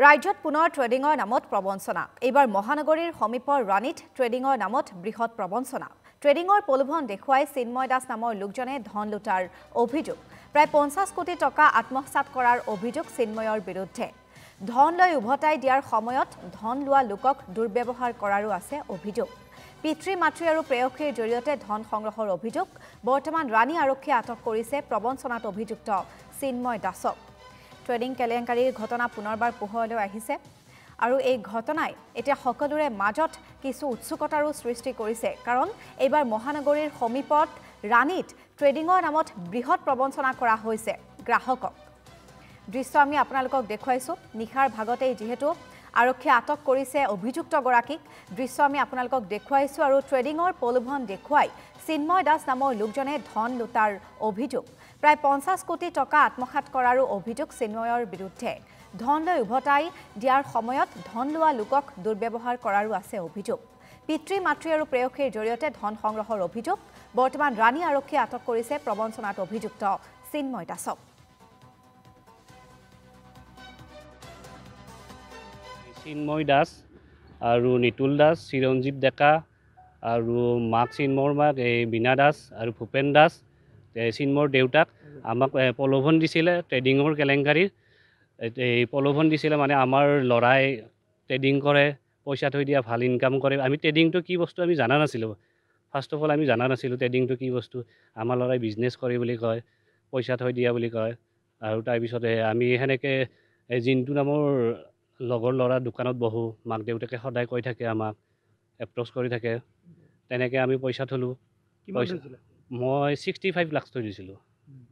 ৰাজ্যত পুনৰ ট্ৰেডিঙৰ নামত প্ৰবঞ্চনা এইবাৰ মহানগৰীৰ সমীপৰ ৰাণীত ট্ৰেডিঙৰ নামত বৃহৎ প্ৰবঞ্চনা ট্ৰেডিঙৰ প্ৰলোভন দেখুৱাই চিন্ময় দাস নামৰ লোকজনে ধন লুটাৰ অভিযোগ প্ৰায় 50 কোটি টকা আত্মসাৎ কৰাৰ অভিযোগ চিন্ময়ৰ বিৰুদ্ধে ধন লৈ উভতাই দিয়াৰ সময়ত ধন লোৱা লোকক দুৰ্ব্যৱহাৰ কৰাৰো আছে অভিযোগ পিতৃ মাতৃ আৰু প্ৰেয়সীৰ জৰিয়তে ধন সংগ্ৰহৰ অভিযোগ বৰ্তমান ৰাণী আৰক্ষীয়ে আটক কৰিছে প্ৰবঞ্চনাত অভিযুক্ত চিন্ময় দাসক ট্ৰেডিং কেলেংকাৰীৰ ঘটনা পুনৰবাৰ পোহৰলৈ আহিছে আৰু এই ঘটনাই এতিয়া সকলোৰে মাজত কিছু উৎসুকতাৰো সৃষ্টি কৰিছে কাৰণ এইবাৰ মহানগৰীৰ সমীপত ৰাণীত ট্ৰেডিঙৰ নামত বৃহৎ প্ৰবঞ্চনা কৰা হৈছে গ্ৰাহকক দৃশ্য আমি আপোনালোকক দেখুৱাইছো নিখাৰ ভাগতে যেহেতু আৰক্ষীয়ে আটক কৰিছে অভিযুক্ত গৰাকীক দৃশ্য আমি আপোনালোকক দেখুৱাইছো আৰু ট্ৰেডিঙৰ প্ৰলোভন দেখুৱাই চিন্ময় দাস নামৰ লোকজনে ধন লুটাৰ অভিযোগ প্ৰায় 50 কোটি টকা আত্মসাৎ কৰাৰো অভিযোগ চিন্ময়ৰ বিৰুদ্ধে ধন লৈ উভতাই দিয়াৰ সময়ত ধন লোৱা লোকক দুৰ্ব্যৱহাৰ কৰাৰো আছে অভিযোগ পিতৃ মাতৃ আৰু প্ৰেয়সীৰ জৰিয়তে ধন সংগ্ৰহৰ অভিযোগ বৰ্তমান ৰাণী আৰক্ষীয়ে আটক কৰিছে প্ৰবঞ্চনাত অভিযুক্ত চিন্ময় দাসক চিন্ময় দাস আৰু নিতুল দাস চিৰঞ্জীৱ ডেকা আৰু মাক চিন্ময়ৰ মাক বীণা দাস আৰু ভূপেন দাস চিন্ময়ৰ দেউতাক আমাক প্ৰলোভন দিছিলে ট্ৰেডিঙৰ কেলেংকাৰীৰ এই প্ৰলোভন দিছিলে মানে আমাৰ ল'ৰাই ট্ৰেডিং কৰে পইচা থৈ দিয়া ভাল ইনকাম কৰে আমি ট্ৰেডিংটো কি বস্তু আমি জানা নাছিলোঁ ফাৰ্ষ্ট অফ অল আমি জানা নাছিলোঁ ট্ৰেডিংটো কি বস্তু আমাৰ ল'ৰাই বিজনেছ কৰে বুলি কয় পইচা থৈ দিয়া বুলি কয় আৰু তাৰপিছতে আমি সেনেকৈ জিন্তু নামৰ লগৰ ল'ৰা দোকানত বহোঁ মাক দেউতাকে সদায় কৈ থাকে আমাক এপ্ৰ'চ কৰি থাকে তেনেকৈ আমি পইচা থলোঁ মই 65 লাখ থৈ দিছিলোঁ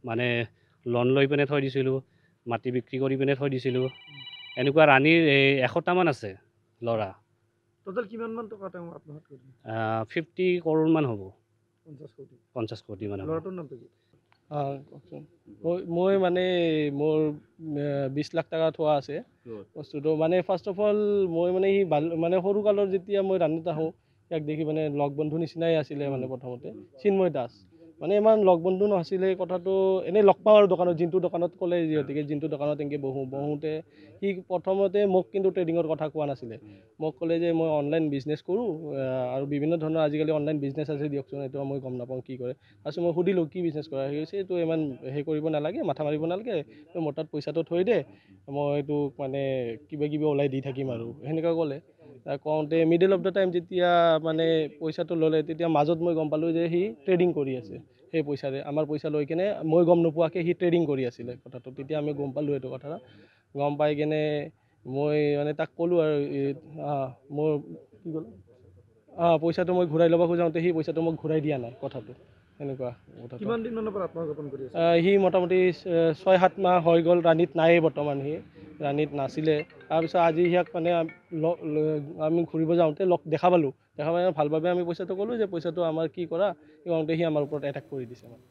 মানে লোন লৈ পিনে থৈ দিছিলোঁ মাটি বিক্ৰী কৰি পিনে থৈ দিছিলোঁ এনেকুৱা ৰাণীৰ 100টামান আছে ল'ৰা টোটেল কিমানমান টকা তেওঁ আত্মসাৎ কৰিলে 50 কৰোৰমান হ'ব 50 কোটি মান ল'ৰাটোৰ নামটো কি মই মানে মোৰ 20 লাখ টকা থোৱা আছে বস্তুটো মানে ফাৰ্ষ্ট অফ অল মই মানে সি মানে সৰুকালৰ যেতিয়া মই ৰাণীত আহোঁ ইয়াক দেখি মানে লগ বন্ধু নিচিনাই আছিলে মানে প্ৰথমতে চিন্ময় দাস মানে ইমান লগ বন্ধু নাছিলে কথাটো এনেই লগ পাওঁ আৰু দোকানত জিন্তু দোকানত ক'লে যিহেতুকে জিন্তু দোকানত এনেকৈ বহোঁতে সি প্ৰথমতে মোক কিন্তু ট্ৰেডিঙৰ কথা কোৱা নাছিলে মোক ক'লে যে মই অনলাইন বিজনেছ কৰোঁ আৰু বিভিন্ন ধৰণৰ আজিকালি অনলাইন বিজনেছ আছে দিয়কচোন এইটো মই গম নাপাওঁ কি কৰে তাৰপিছত মই সুধিলোঁ কি বিজনেছ কৰা সি কৈছে এইটো ইমান হেৰি কৰিব নালাগে মাথা মাৰিব নালাগে মোৰ তাত পইচাটো থৈ দে মই এইটো মানে কিবা কিবি ওলাই দি থাকিম আৰু সেনেকুৱা ক'লে কওঁতে মিডল অফ দ্য টাইম যেতিয়া মানে পইচাটো ল'লে তেতিয়া মাজত মই গম পালোঁ যে সি ট্ৰেডিং কৰি আছে সেই পইচাৰে আমাৰ পইচা লৈ কিনে মই গম নোপোৱাকৈ সি ট্ৰেডিং কৰি আছিলে কথাটো তেতিয়া আমি গম পালোঁ এইটো কথা গম পাই কিনে মই মানে তাক ক'লোঁ আৰু মোৰ কি ক'লোঁ পইচাটো মই ঘূৰাই ল'ব খোজাওঁতে সি পইচাটো মোক ঘূৰাই দিয়া নাই কথাটো সেনেকুৱা কথা কিমান দিনমানৰ পৰা আত্মগোপন কৰি আছে সি মোটামুটি 6-7 মাহ হৈ গ'ল ৰাণীত নায়েই বৰ্তমান সি ৰাণীত নাছিলে তাৰপিছত আজি সিয়াক মানে আমি ঘূৰিব যাওঁতে দেখা পালোঁ ভালভাৱে আমি পইচাটো ক'লোঁ যে পইচাটো আমাৰ কি কৰা কওঁতে সি আমাৰ ওপৰত এটেক কৰি দিছে মানে